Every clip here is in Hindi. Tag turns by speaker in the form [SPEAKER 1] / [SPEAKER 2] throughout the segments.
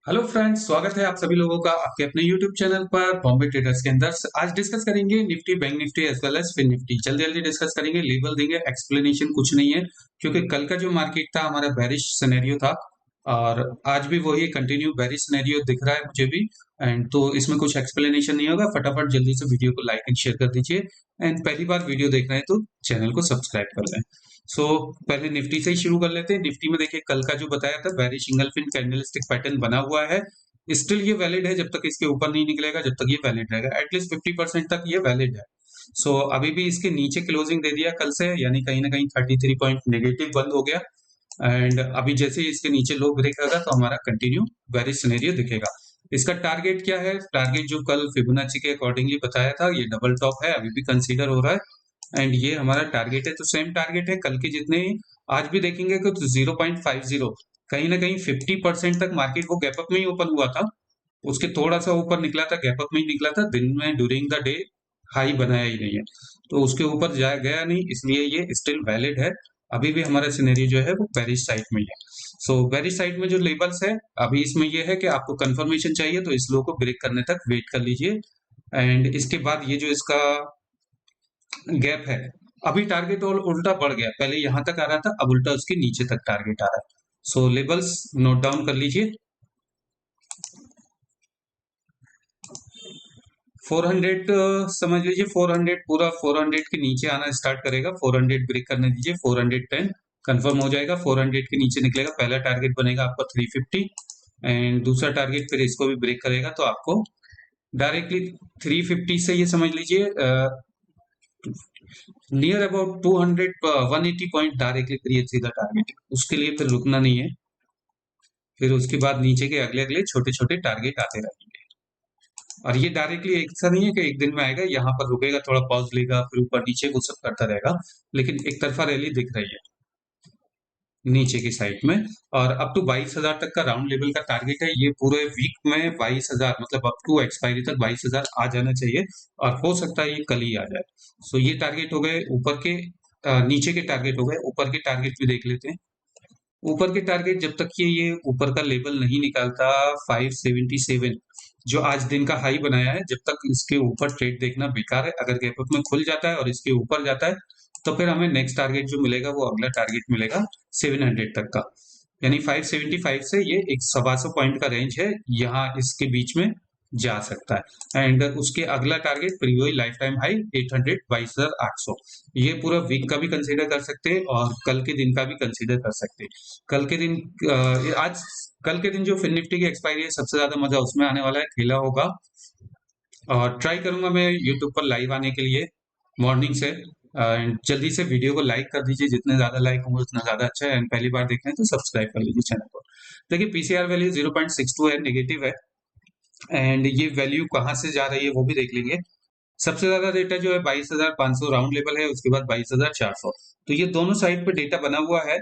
[SPEAKER 1] हेलो फ्रेंड्स, स्वागत है आप सभी लोगों का आपके अपने यूट्यूब चैनल पर बॉम्बे ट्रेडर्स के अंदर। आज डिस्कस करेंगे Nifty, bank Nifty as well as fin Nifty. जल्दी जल्दी डिस्कस करेंगे, लेबल देंगे, एक्सप्लेनेशन कुछ नहीं है क्योंकि कल का जो मार्केट था हमारा बेरिश सिनेरियो था और आज भी वही कंटिन्यू बेरिश सिनेरियो दिख रहा है मुझे भी। एंड तो इसमें कुछ एक्सप्लेनेशन नहीं होगा, फटाफट जल्दी से वीडियो को लाइक एंड शेयर कर दीजिए। एंड पहली बार वीडियो देख रहे हैं तो चैनल को सब्सक्राइब कर लें। सो पहले निफ्टी से ही शुरू कर लेते हैं। निफ्टी में देखिए कल का जो बताया था bearish single fin candlestick pattern बना हुआ है। स्टिल ये वैलिड है, जब तक इसके ऊपर नहीं निकलेगा जब तक ये वैलिड रहेगा, एटलीस्ट 50% तक ये वैलिड है। सो अभी भी इसके नीचे क्लोजिंग दे दिया कल से, यानी कहीं ना कहीं 33 पॉइंट नेगेटिव बंद हो गया। एंड अभी जैसे ही इसके नीचे लो ब्रेक होगा तो हमारा कंटिन्यू बेरिश सिनेरियो दिखेगा। इसका टारगेट क्या है? टारगेट जो कल फिबोनाची के अकॉर्डिंगली बताया था, ये डबल टॉप है, अभी भी कंसीडर हो रहा है। एंड ये हमारा टारगेट है, तो सेम टारगेट है कल के जितने ही। आज भी देखेंगे कि 0.50 कहीं ना कहीं 50% तक मार्केट वो गैप अप में ही ओपन हुआ था। उसके थोड़ा सा ऊपर निकला था, गैप अप में ही निकला था, दिन में ड्यूरिंग द डे हाई बनाया ही नहीं है, तो उसके ऊपर जाया गया नहीं, इसलिए ये स्टिल वैलिड है। अभी भी हमारा सिनेरियो जो है वो बेरिश साइड में ही है। सो बेरिश साइड में जो लेवल्स है, अभी इसमें ये है कि आपको कंफर्मेशन चाहिए तो इस लो को ब्रेक करने तक वेट कर लीजिए। एंड इसके बाद ये जो इसका गैप है, अभी टारगेट और उल्टा बढ़ गया, पहले यहां तक आ रहा था, अब उल्टा उसके नीचे तक टारगेट आ रहा है। सो लेवल्स नोट डाउन कर लीजिए। 400 समझ लीजिए, 400 पूरा 400 के नीचे आना स्टार्ट करेगा। 400 ब्रेक करने दीजिए, 410 कंफर्म हो जाएगा, 400 के नीचे निकलेगा, पहला टारगेट बनेगा आपका 350 एंड दूसरा टारगेट फिर इसको भी ब्रेक करेगा तो आपको डायरेक्टली 350 से ये समझ लीजिए near about 200 180 point directly create सीधा टारगेट, उसके लिए फिर रुकना नहीं है। फिर उसके बाद नीचे के अगले अगले छोटे छोटे टारगेट आते रहेंगे। और ये डायरेक्टली ऐसा नहीं है कि एक दिन में आएगा, यहाँ पर रुकेगा, थोड़ा पॉज लेगा, फिर ऊपर नीचे वो सब करता रहेगा, लेकिन एक तरफा रैली दिख रही है नीचे की साइड में। और अप टू 22,000 तक का राउंड लेवल का टारगेट है। ये पूरे वीक में 22,000, मतलब अप टू एक्सपायरी तक 22,000 आ जाना चाहिए, और हो सकता है ये कल ही आ जाए। सो ये टारगेट हो गए ऊपर के। नीचे के टारगेट हो गए, ऊपर के टारगेट भी देख लेते हैं। ऊपर के टारगेट जब तक ये ऊपर का लेवल नहीं निकालता 577, जो आज दिन का हाई बनाया है, जब तक इसके ऊपर ट्रेड देखना बेकार है। अगर गैप अप में खुल जाता है और इसके ऊपर जाता है तो फिर हमें नेक्स्ट टारगेट जो मिलेगा वो अगला टारगेट मिलेगा 700 तक का, यानी 575 से ये एक 125 पॉइंट का रेंज है, यहाँ इसके बीच में जा सकता है। एंड उसके अगला टारगेट फिर वही लाइफ टाइम हाई 800 22,800। ये पूरा वीक का भी कंसीडर कर सकते हैं और कल के दिन का भी कंसीडर कर सकते हैं। कल के दिन आज कल के दिन जो फिन निफ्टी की एक्सपायरी है, सबसे ज्यादा मजा उसमें आने वाला है, खेला होगा। और ट्राई करूंगा मैं यूट्यूब पर लाइव आने के लिए मॉर्निंग से। एंड जल्दी से वीडियो को लाइक कर दीजिए, जितने ज्यादा लाइक होंगे उतना ज्यादा अच्छा है। एंड पहली बार देख रहे हैं तो सब्सक्राइब कर लीजिए चैनल को। देखिए पीसीआर वैल्यू 0.62 है, नेगेटिव है। एंड ये वैल्यू कहाँ से जा रही है वो भी देख लेंगे। सबसे ज्यादा डेटा जो है 22,500 राउंड लेवल है, उसके बाद 22,400, तो ये दोनों साइड पे डेटा बना हुआ है।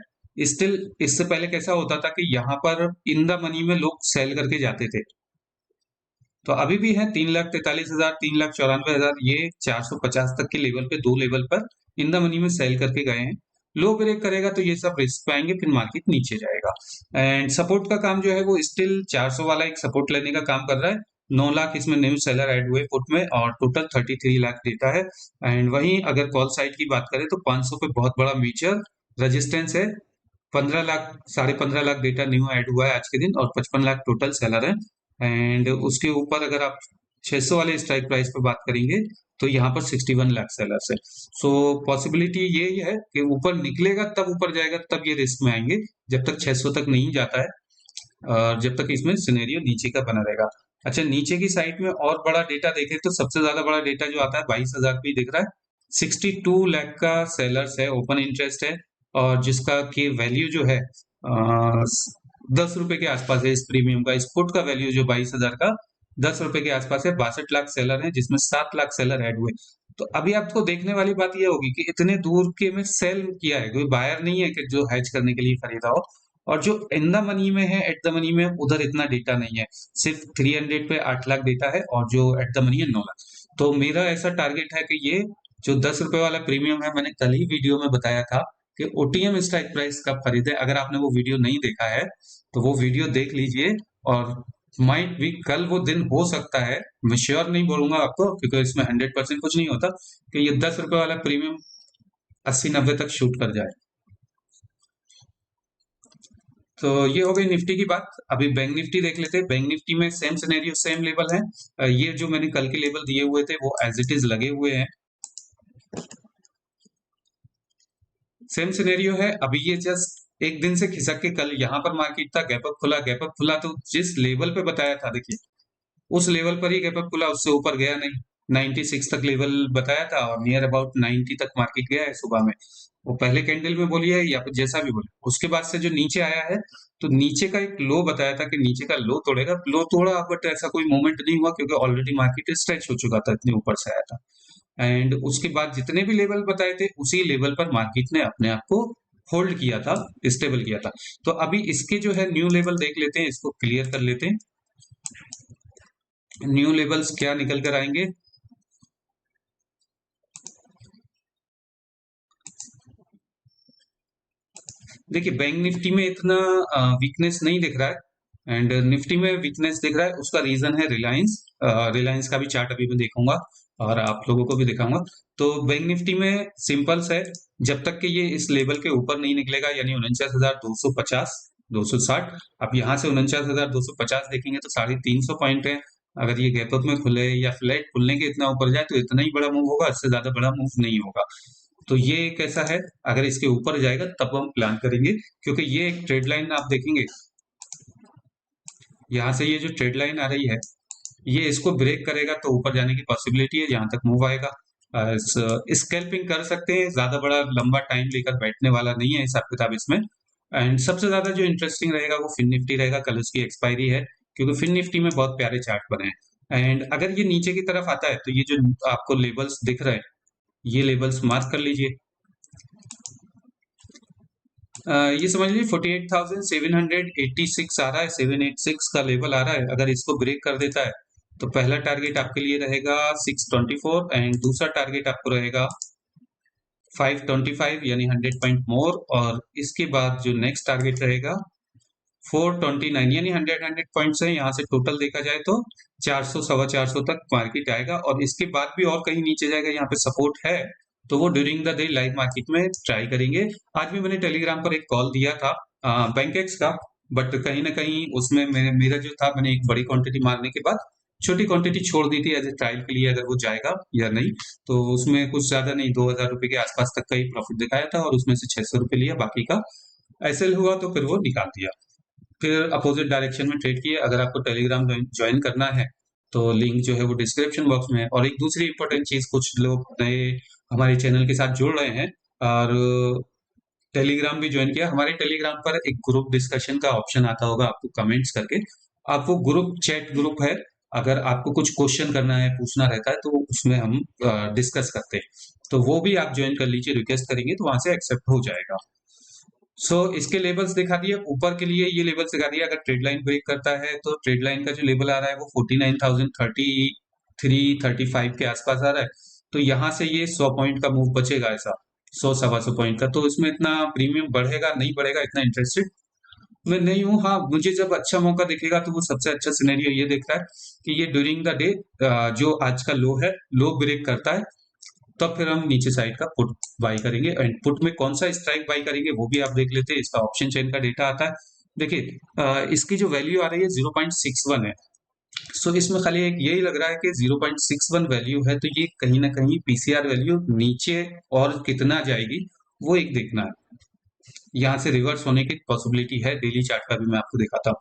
[SPEAKER 1] स्टिल इससे पहले कैसा होता था कि यहाँ पर इन द मनी में लोग सेल करके जाते थे, तो अभी भी है 3,43,000, 3,94,000, ये 450 तक के लेवल पे, दो लेवल पर इन द मनी में सेल करके गए हैं। लो ब्रेक करेगा तो ये सब रिस्क पे आएंगे, फिर मार्केट नीचे जाएगा। एंड सपोर्ट का काम जो है वो स्टिल 400 वाला एक सपोर्ट लेने का काम कर रहा है। 9 लाख इसमें न्यू सेलर ऐड हुए पुट में, और टोटल 33 लाख डेटा है। एंड वहीं अगर कॉल साइड की बात करें तो 500 पे बहुत बड़ा मेजर रेजिस्टेंस है। 15 lakh, 15.5 lakh data new add हुआ है आज के दिन, और 55 लाख टोटल सेलर है। एंड उसके ऊपर अगर आप 600 वाले स्ट्राइक प्राइस पे बात करेंगे तो यहाँ पर 61 लाख सेलर्स है। सो पॉसिबिलिटी ये है कि ऊपर निकलेगा तब ऊपर जाएगा, तब ये रिस्क में आएंगे, जब तक 600 तक नहीं जाता है, और जब तक इसमें सिनेरियो नीचे का बना रहेगा। अच्छा, नीचे की साइड में और बड़ा डेटा देखें तो सबसे ज्यादा बड़ा डेटा जो आता है 22,000 पे दिख रहा है। 62 लाख का सेलर्स है, ओपन इंटरेस्ट है, और जिसका की वैल्यू जो है 10 रुपए के आसपास है। इस प्रीमियम का, इस पुट का वैल्यू जो 22,000 का 10 रुपए के आसपास है। 62 लाख सेलर है, जिसमें 7 लाख सेलर ऐड हुए। तो अभी आपको देखने वाली बात यह होगी कि इतने दूर के में सेल किया है, कोई बायर नहीं है कि जो हैच करने के लिए खरीदा हो। और जो इन द मनी में है, एट द मनी में, उधर इतना डेटा नहीं है। सिर्फ 300 पे 8 लाख डेटा है, और जो एट द मनी है 9 लाख। तो मेरा ऐसा टारगेट है कि ये जो 10 रुपए वाला प्रीमियम है, मैंने कल ही वीडियो में बताया था कि ओटीएम स्ट्राइक प्राइस कब खरीदे। अगर आपने वो वीडियो नहीं देखा है तो वो वीडियो देख लीजिए, और माइट भी कल वो दिन हो सकता है, मैं श्योर नहीं बोलूंगा आपको क्योंकि इसमें 100% कुछ नहीं होता, कि ये 10 रुपए वाला प्रीमियम 80-90 तक शूट कर जाए। तो ये हो गई निफ्टी की बात। अभी बैंक निफ्टी देख लेते हैं। बैंक निफ्टी में सेम सिनेरियो, सेम लेवल है। ये जो मैंने कल के लेवल दिए हुए थे वो एज इट इज लगे हुए हैं। सेम सिनेरियो है। अभी ये जस्ट एक दिन से खिसक के कल यहाँ पर मार्केट था, गैप अप खुला, गैप अप खुला तो जिस लेवल पे बताया था, देखिए उस लेवल पर ही गैप अप खुला, उससे ऊपर गया नहीं। 96 तक लेवल बताया था और नियर अबाउट 90 तक मार्केट गया है सुबह में। वो पहले कैंडल में बोलिए या फिर जैसा भी बोले, उसके बाद से जो नीचे आया है, तो नीचे का एक लो बताया था कि नीचे का लो तोड़ेगा, लो तोड़ा, बट ऐसा कोई मूवमेंट नहीं हुआ क्योंकि ऑलरेडी मार्केट स्ट्रेच हो चुका था, इतने ऊपर से आया था। एंड उसके बाद जितने भी लेवल बताए थे उसी लेवल पर मार्केट ने अपने आप को होल्ड किया था, स्टेबल किया था। तो अभी इसके जो है न्यू लेवल देख लेते हैं, इसको क्लियर कर लेते हैं। न्यू लेवल्स क्या निकल कर आएंगे? देखिए बैंक निफ्टी में इतना वीकनेस नहीं दिख रहा है एंड निफ्टी में वीकनेस दिख रहा है। उसका रीजन है रिलायंस। रिलायंस का भी चार्ट अभी मैं देखूंगा और आप लोगों को भी दिखाऊंगा। तो बैंक निफ्टी में सिंपल्स है, जब तक कि ये इस लेवल के ऊपर नहीं निकलेगा, यानी 49,250 260, अब यहाँ से 49,250 देखेंगे तो 350 पॉइंट है। अगर ये गैप अप में खुले या फ्लैट खुलने के इतना ऊपर जाए तो इतना ही बड़ा मूव होगा, इससे ज्यादा बड़ा मूव नहीं होगा। तो ये एक ऐसा है, अगर इसके ऊपर जाएगा तब हम प्लान करेंगे, क्योंकि ये एक ट्रेड लाइन आप देखेंगे, यहाँ से ये जो ट्रेड लाइन आ रही है, ये इसको ब्रेक करेगा तो ऊपर जाने की पॉसिबिलिटी है, जहां तक मूव आएगा। स्कैल्पिंग कर सकते हैं, ज्यादा बड़ा लंबा टाइम लेकर बैठने वाला नहीं है हिसाब किताब इसमें। एंड सबसे ज्यादा जो इंटरेस्टिंग रहेगा वो फिन निफ्टी रहेगा, कल उसकी एक्सपायरी है, क्योंकि फिन निफ्टी में बहुत प्यारे चार्ट बने हैं। एंड अगर ये नीचे की तरफ आता है तो ये जो आपको लेवल्स दिख रहे हैं, ये लेवल्स मार्क कर लीजिए। ये समझ लीजिए 48,786 आ रहा है, 786 का लेवल आ रहा है। अगर इसको ब्रेक कर देता है तो पहला टारगेट आपके लिए रहेगा 624 एंड दूसरा टारगेट आपको रहेगा 525, यानी 100 पॉइंट मोर। और इसके बाद जो नेक्स्ट टारगेट रहेगा 429, यानी 100 पॉइंट्स है। यहाँ से टोटल देखा जाए तो 400 सवा 400 तक मार्केट आएगा और इसके बाद भी और कहीं नीचे जाएगा। यहाँ पे सपोर्ट है तो वो during the day live market में ट्राई करेंगे। आज भी मैंने टेलीग्राम पर एक कॉल दिया था बैंकेक्स का, बट कहीं ना कहीं उसमें मेरा जो था, मैंने एक बड़ी क्वांटिटी मारने के बाद छोटी क्वांटिटी छोड़ दी थी एज ए ट्रायल के लिए, अगर वो जाएगा या नहीं। तो उसमें कुछ ज्यादा नहीं, 2,000 रुपए के आसपास तक का ही प्रॉफिट दिखाया था और उसमें से 600 रुपए लिया, बाकी का एसएल हुआ तो फिर वो निकाल दिया। फिर अपोजिट डायरेक्शन में ट्रेड किए। अगर आपको टेलीग्राम ज्वाइन करना है तो लिंक जो है वो डिस्क्रिप्शन बॉक्स में है। और एक दूसरी इंपॉर्टेंट चीज, कुछ लोग नए हमारे चैनल के साथ जुड़ रहे हैं और टेलीग्राम भी ज्वाइन किया। हमारे टेलीग्राम पर एक ग्रुप डिस्कशन का ऑप्शन आता होगा आपको कमेंट्स करके, आप वो ग्रुप चैट ग्रुप है, अगर आपको कुछ क्वेश्चन करना है, पूछना रहता है तो उसमें हम डिस्कस करते हैं। तो वो भी आप ज्वाइन कर लीजिए, रिक्वेस्ट करेंगे तो वहां से एक्सेप्ट हो जाएगा। इसके लेवल्स दिखा दिए। ऊपर के लिए ये लेवल्स दिखा दिया, अगर ट्रेड लाइन ब्रेक करता है तो ट्रेड लाइन का जो लेवल आ रहा है वो 49,033-35 के आसपास आ रहा है। तो यहाँ से ये 100 पॉइंट का मूव बचेगा, ऐसा 100 सवा 100 पॉइंट का। तो इसमें इतना प्रीमियम बढ़ेगा नहीं बढ़ेगा, इतना इंटरेस्टेड मैं नहीं हूँ। हाँ, मुझे जब अच्छा मौका दिखेगा तो वो सबसे अच्छा सिनेरियो ये दिख रहा है कि ये ड्यूरिंग द डे जो आज का लो है, लो ब्रेक करता है, तब फिर हम नीचे साइड का पुट बाई करेंगे। एंड पुट में कौन सा स्ट्राइक बाई करेंगे वो भी आप देख लेते हैं। इसका ऑप्शन चेन का डेटा आता है, देखिए इसकी जो वैल्यू आ रही है 0.61 है। इसमें खाली एक यही लग रहा है कि 0.61 वैल्यू है, तो ये कहीं ना कहीं पीसीआर वैल्यू नीचे और कितना जाएगी वो एक देखना है। यहाँ से रिवर्स होने की पॉसिबिलिटी है, डेली चार्ट का भी मैं आपको दिखाता हूँ।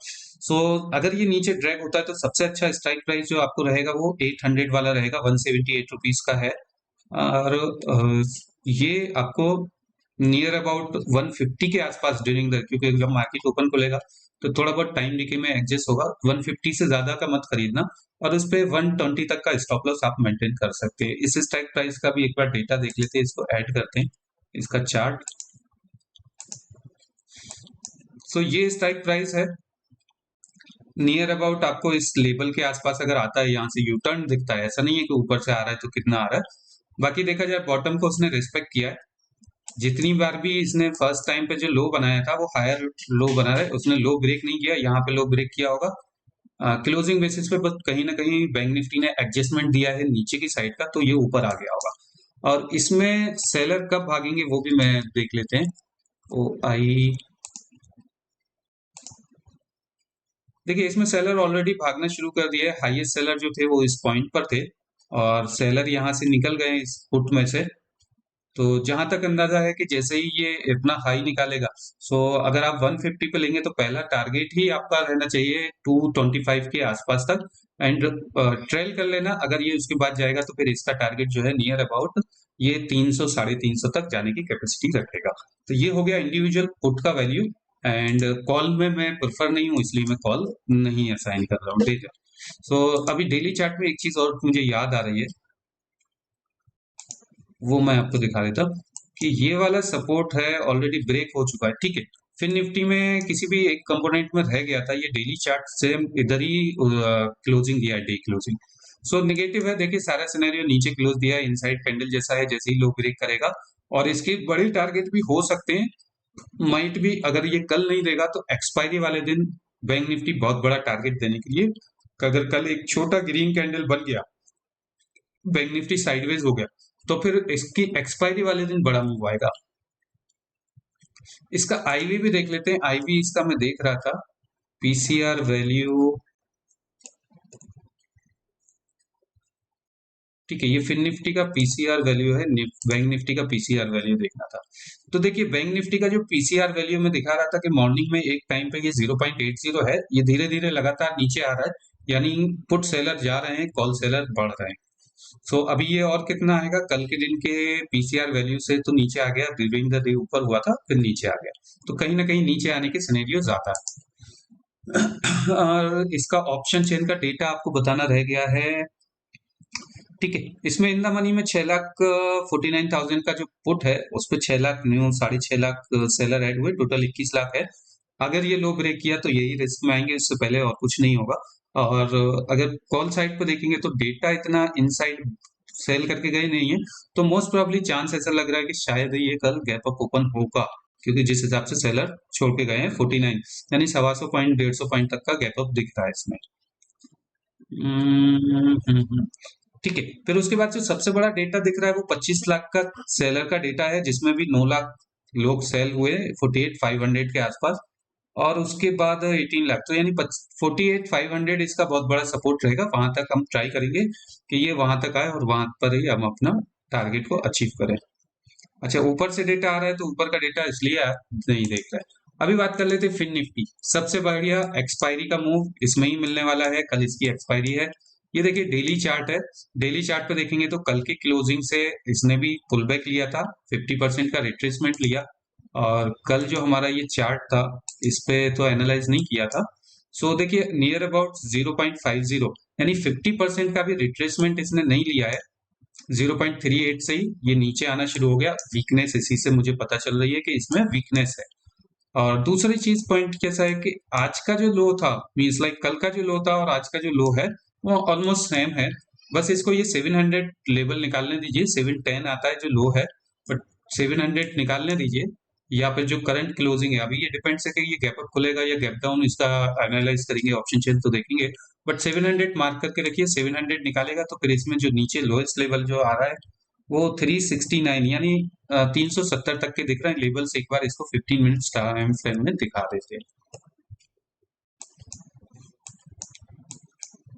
[SPEAKER 1] अगर ये नीचे ड्रैग होता है तो सबसे अच्छा स्ट्राइक प्राइस जो आपको रहेगा वो 800 वाला रहेगा, 178 रुपीज का है। और ये आपको नियर अबाउट 150 के आसपास ड्यूरिंग द, क्योंकि जब मार्केट ओपन खुलेगा तो थोड़ा बहुत टाइम डिके में एडजस्ट होगा। 150 से ज्यादा का मत खरीदना और उस पे 120 तक का स्टॉप लॉस आप मेंटेन कर सकते हैं। इस स्ट्राइक प्राइस का भी एक बार डेटा देख लेते हैं, इसको ऐड करते हैं, इसका चार्ट। ये स्ट्राइक प्राइस है नियर अबाउट आपको इस लेवल के आसपास अगर आता है, यहाँ से यू टर्न दिखता है, ऐसा नहीं है कि ऊपर से आ रहा है तो कितना आ रहा है। बाकी देखा जाए बॉटम को उसने रिस्पेक्ट किया है, जितनी बार भी इसने फर्स्ट टाइम पे जो लो बनाया था वो हायर लो बना है, उसने लो ब्रेक नहीं किया, यहाँ पे लो ब्रेक किया होगा क्लोजिंग बेसिस पे बस कहीं ना कहीं बैंक निफ्टी ने एडजस्टमेंट दिया है नीचे की साइड का, तो ये ऊपर आ गया होगा। और इसमें सेलर कब भागेंगे वो भी मैं देख लेते हैं। ओ आई, देखिए इसमें सेलर ऑलरेडी भागना शुरू कर दिया है। हाईएस्ट सेलर जो थे वो इस पॉइंट पर थे, और सेलर यहां से निकल गए इस पुट में से। तो जहां तक अंदाजा है कि जैसे ही ये इतना हाई निकालेगा, सो अगर आप 150 पे लेंगे तो पहला टारगेट ही आपका रहना चाहिए 225 के आसपास तक। एंड ट्रेल कर लेना, अगर ये उसके बाद जाएगा तो फिर इसका टारगेट जो है नियर अबाउट ये 300 350 तक जाने की कैपेसिटी रखेगा। तो ये हो गया इंडिविजुअल पुट का वैल्यू। एंड कॉल में मैं प्रेफर नहीं हूँ, इसलिए मैं कॉल नहीं असाइन कर रहा हूँ, ठीक है। सो अभी डेली चार्ट में एक चीज और मुझे याद आ रही है, वो मैं आपको दिखा देता हूँ कि ये वाला सपोर्ट है ऑलरेडी ब्रेक हो चुका है, ठीक है। फिर निफ्टी में किसी भी एक कंपोनेंट में रह गया था, ये डेली चार्ट से इधर ही क्लोजिंग दिया है, डे क्लोजिंग। सो नेगेटिव है, देखिए सारा सिनेरियो नीचे क्लोज दिया है, इनसाइड कैंडल जैसा है, जैसे ही लो ब्रेक करेगा। और इसके बड़े टारगेट भी हो सकते हैं, माइट भी, अगर ये कल नहीं देगा तो एक्सपायरी वाले दिन बैंक निफ्टी बहुत बड़ा टारगेट देने के लिए, अगर कल एक छोटा ग्रीन कैंडल बन गया, बैंक निफ्टी साइडवेज हो गया, तो फिर इसकी एक्सपायरी वाले दिन बड़ा मूव आएगा। इसका आईवी भी देख लेते हैं। आईवी इसका मैं देख रहा था, पीसीआर वैल्यू, ठीक है, ये फिन निफ्टी का पीसीआर वैल्यू है, बैंक निफ्टी का पीसीआर वैल्यू देखना था। तो देखिए बैंक निफ्टी का जो पीसीआर वैल्यू में दिखा रहा था कि मॉर्निंग में एक टाइम पे ये 0.80 है, ये धीरे धीरे लगातार नीचे आ रहा है, यानी पुट सेलर जा रहे हैं, कॉल सेलर बढ़ रहे हैं। सो अभी ये और कितना आएगा, कल के दिन के पीसीआर वैल्यू से तो नीचे आ गया, ड्यूरिंग द डे ऊपर हुआ था फिर नीचे आ गया, तो कहीं ना कहीं नीचे आने के सिनेरियो ज्यादा है। और इसका ऑप्शन चेन का डेटा आपको बताना रह गया है, ठीक है। इसमें इन द मनी में 6,49,000 का जो पुट है उस पर 6 lakh new, 6.5 lakh seller add हुए, टोटल 21 लाख है। अगर ये लो ब्रेक किया तो यही रिस्क में आएंगे, इससे पहले और कुछ नहीं होगा। और अगर कॉल साइड पर देखेंगे तो डेटा इतना इनसाइड सेल करके गए नहीं है, तो मोस्ट प्रोबेबली चांस ऐसा लग रहा है कि शायद ये कल गैप अप ओपन होगा, क्योंकि जिस हिसाब से सेलर छोड़ के गए हैं 49, यानी 125 पॉइंट 150 पॉइंट तक का गैप अप दिख रहा है इसमें। ठीक है। फिर उसके बाद जो सबसे बड़ा डेटा दिख रहा है वो 25 लाख का सेलर का डेटा है, जिसमें भी 9 लाख लोग सेल हुए 48,500 के आसपास। और उसके बाद 18 लाख, तो यानी 48,500 इसका बहुत बड़ा सपोर्ट रहेगा, वहां तक हम ट्राई करेंगे कि ये वहां तक आए और वहां पर ही हम अपना टारगेट को अचीव करें। अच्छा, ऊपर से डेटा आ रहा है तो ऊपर का डेटा इसलिए नहीं देख रहा है। अभी बात कर लेते हैं फिन निफ्टी, सबसे बढ़िया एक्सपायरी का मूव इसमें ही मिलने वाला है, कल इसकी एक्सपायरी है। ये देखिए डेली चार्ट है, डेली चार्ट पे देखेंगे तो कल की क्लोजिंग से इसने भी पुल बैक लिया था, 50% का रिट्रेसमेंट लिया। और कल जो हमारा ये चार्ट था इस पे तो एनालाइज नहीं किया था। सो देखिए नियर अबाउट 0.50, यानी 50% का भी रिट्रेसमेंट इसने नहीं लिया है। 0.38 से ही ये नीचे आना शुरू हो गया, वीकनेस इसी से मुझे पता चल रही है कि इसमें वीकनेस है। और दूसरी चीज पॉइंट कैसा है कि आज का जो लो था, मीन्स लाइक कल का जो लो था और आज का जो लो है वो ऑलमोस्ट सेम है। बस इसको ये 700 लेवल निकालने दीजिए, 710 आता है जो लो है, बट 700 निकालने दीजिए, या फिर जो करंट क्लोजिंग है, अभी ये डिपेंड्स है कि ये गैप अप खुलेगा या गैप डाउन, इसका एनालाइज करेंगे, ऑप्शन चेन तो देखेंगे। बट 700 मार्क करके रखिए, 700 निकालेगा तो फिर इसमें जो नीचे लोएस्ट लेवल जो आ रहा है वो 369, यानी 370 तक के दिख रहे हैं लेवल्स। एक बार इसको 15 मिनट्स टाइम फ्रेम में दिखा देते हैं।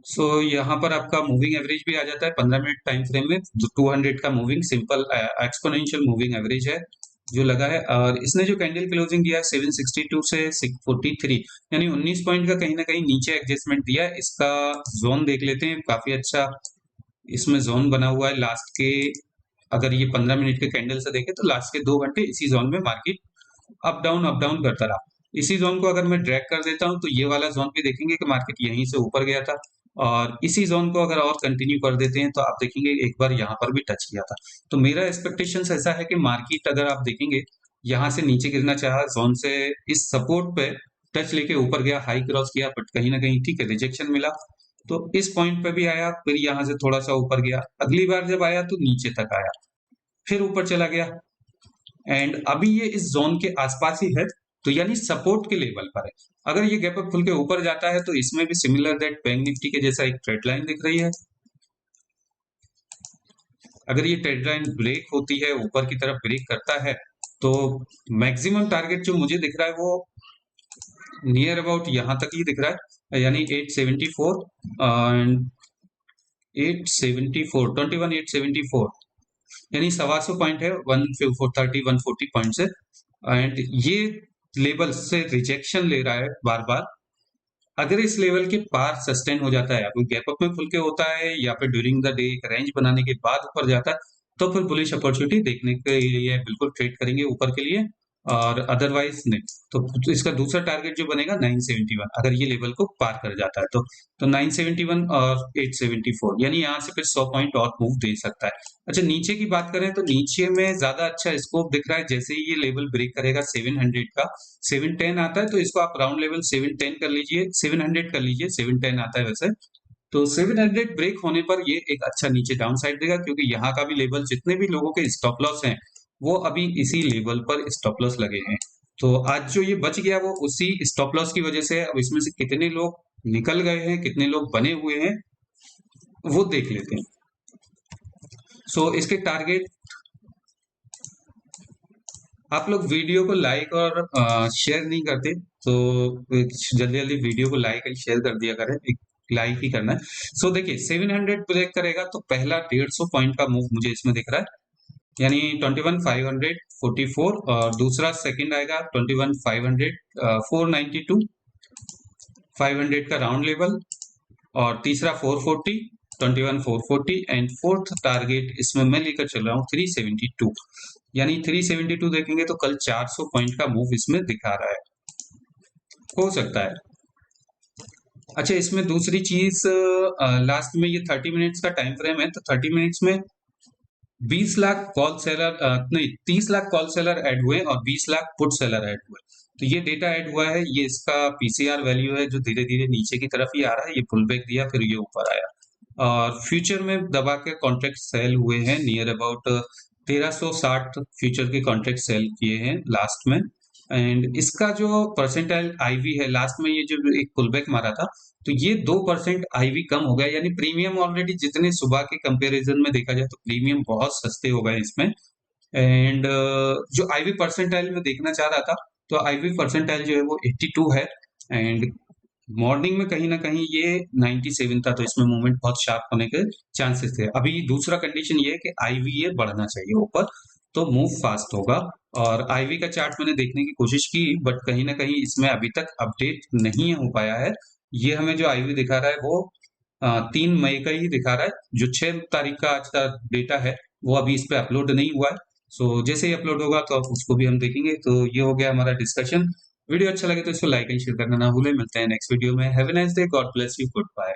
[SPEAKER 1] सो यहाँ पर आपका मूविंग एवरेज भी आ जाता है 15 मिनट टाइम फ्रेम में, जो 200 का moving simple exponential moving average है जो लगा है। और इसने जो कैंडल क्लोजिंग दिया है 762 से 643, यानी 19 पॉइंट का कहीं ना कहीं नीचे एडजस्टमेंट दिया है। इसका जोन देख लेते हैं, काफी अच्छा इसमें जोन बना हुआ है लास्ट के, अगर ये 15 मिनट के कैंडल से देखें तो लास्ट के 2 घंटे इसी जोन में मार्केट अप डाउन करता रहा। इसी जोन को अगर मैं ड्रैग कर देता हूं तो ये वाला जोन भी देखेंगे कि मार्केट यहीं से ऊपर गया था, और इसी जोन को अगर और कंटिन्यू कर देते हैं तो आप देखेंगे एक बार यहाँ पर भी टच किया था। तो मेरा एक्सपेक्टेशन ऐसा है कि मार्केट अगर आप देखेंगे यहाँ से नीचे गिरना चाहा जोन से, इस सपोर्ट पे टच लेके ऊपर गया, हाई क्रॉस किया, बट कहीं ना कहीं ठीक है रिजेक्शन मिला, तो इस पॉइंट पे भी आया, फिर यहाँ से थोड़ा सा ऊपर गया, अगली बार जब आया तो नीचे तक आया, फिर ऊपर चला गया, एंड अभी ये इस जोन के आसपास ही है। तो यानी सपोर्ट के लेवल पर है। अगर ये गैप अप खुल के ऊपर जाता है तो इसमें भी सिमिलर दैट बैंक निफ्टी के जैसा एक ट्रेड लाइन दिख रही है। अगर ये ट्रेड लाइन ब्रेक होती है, ऊपर की तरफ ब्रेक करता है, तो मैक्सिमम टारगेट जो मुझे दिख रहा है वो नियर अबाउट यहाँ तक ही दिख रहा है, यानी 874 एंड 874 21,874, यानी 125 पॉइंट है, 140 पॉइंट से, एंड ये लेवल से रिजेक्शन ले रहा है बार बार। अगर इस लेवल के पार सस्टेन हो जाता है, या गैप अप में खुल के होता है या फिर ड्यूरिंग द डे एक रेंज बनाने के बाद ऊपर जाता है, तो फिर बुलिश अपॉर्चुनिटी देखने के लिए बिल्कुल ट्रेड करेंगे ऊपर के लिए, और अदरवाइज नहीं। तो इसका दूसरा टारगेट जो बनेगा 971, अगर ये लेवल को पार कर जाता है तो 971 और 874, यानी यहाँ से फिर 100 पॉइंट और मूव दे सकता है। अच्छा, नीचे की बात करें तो नीचे में ज्यादा अच्छा स्कोप दिख रहा है। जैसे ही ये लेवल ब्रेक करेगा 700 का, 710 आता है, तो इसको आप राउंड लेवल 710 कर लीजिए, 700 कर लीजिए, 710 आता है वैसे। तो 700 ब्रेक होने पर ये एक अच्छा नीचे डाउन साइड देगा, क्योंकि यहाँ का भी लेवल, जितने भी लोगों के स्टॉप लॉस हैं वो अभी इसी लेवल पर स्टॉप लॉस लगे हैं। तो आज जो ये बच गया वो उसी स्टॉप लॉस की वजह से है। अब इसमें से कितने लोग निकल गए हैं, कितने लोग बने हुए हैं, वो देख लेते हैं। सो इसके टारगेट, आप लोग वीडियो को लाइक और शेयर नहीं करते, तो जल्दी जल्दी वीडियो को लाइक और शेयर कर दिया करें, एक लाइक ही करना है। सो देखिए 700 ब्रेक करेगा तो पहला 150 पॉइंट का मूव मुझे इसमें दिख रहा है, यानी 21,544, और दूसरा सेकंड आएगा 21,500, 492, 500 का राउंड लेवल, और तीसरा 440, 21,440, एंड फोर्थ टारगेट इसमें मैं लेकर चल रहा हूँ 372, यानी 372 देखेंगे तो कल 400 पॉइंट का मूव इसमें दिखा रहा है, हो सकता है। अच्छा, इसमें दूसरी चीज, लास्ट में ये 30 मिनट्स का टाइम फ्रेम है, तो 30 मिनट्स में 20 लाख कॉल सेलर, नहीं 30 लाख कॉल सेलर ऐड हुए और 20 लाख पुट सेलर ऐड हुए। तो ये डेटा ऐड हुआ है, ये इसका पीसीआर वैल्यू है जो धीरे धीरे नीचे की तरफ ही आ रहा है। ये पुल बैक दिया, फिर ये ऊपर आया, और फ्यूचर में दबा के कॉन्ट्रैक्ट सेल हुए हैं, नियर अबाउट 1360 फ्यूचर के कॉन्ट्रैक्ट सेल किए हैं लास्ट में। एंड इसका जो परसेंटाइल आईवी है, लास्ट में ये जो एक पुल बैक मारा था, तो ये 2% आईवी कम हो गया, यानी प्रीमियम ऑलरेडी जितने सुबह के कंपैरिजन में देखा जाए तो प्रीमियम बहुत सस्ते हो गए इसमें। एंड जो आईवी परसेंटाइल में देखना चाह रहा था, तो आईवी परसेंटाइल जो है वो 82 है, एंड मॉर्निंग में कहीं ना कहीं ये 97 था, तो इसमें मूवमेंट बहुत शार्प होने के चांसेस थे। अभी दूसरा कंडीशन ये है कि आईवी ये बढ़ना चाहिए ऊपर, तो मूव फास्ट होगा। और आईवी का चार्ट मैंने देखने की कोशिश की, बट कहीं ना कहीं इसमें अभी तक अपडेट नहीं हो पाया है। ये हमें जो आईवी दिखा रहा है वो 3 मई का ही दिखा रहा है, जो 6 तारीख का आज का डेटा है वो अभी इस पे अपलोड नहीं हुआ है। सो जैसे ही अपलोड होगा तो उसको भी हम देखेंगे। तो ये हो गया हमारा डिस्कशन। वीडियो अच्छा लगे तो इसको लाइक एंड शेयर करना ना भूलें। मिलते हैं नेक्स्ट वीडियो में। Have a nice day, God bless you, good bye.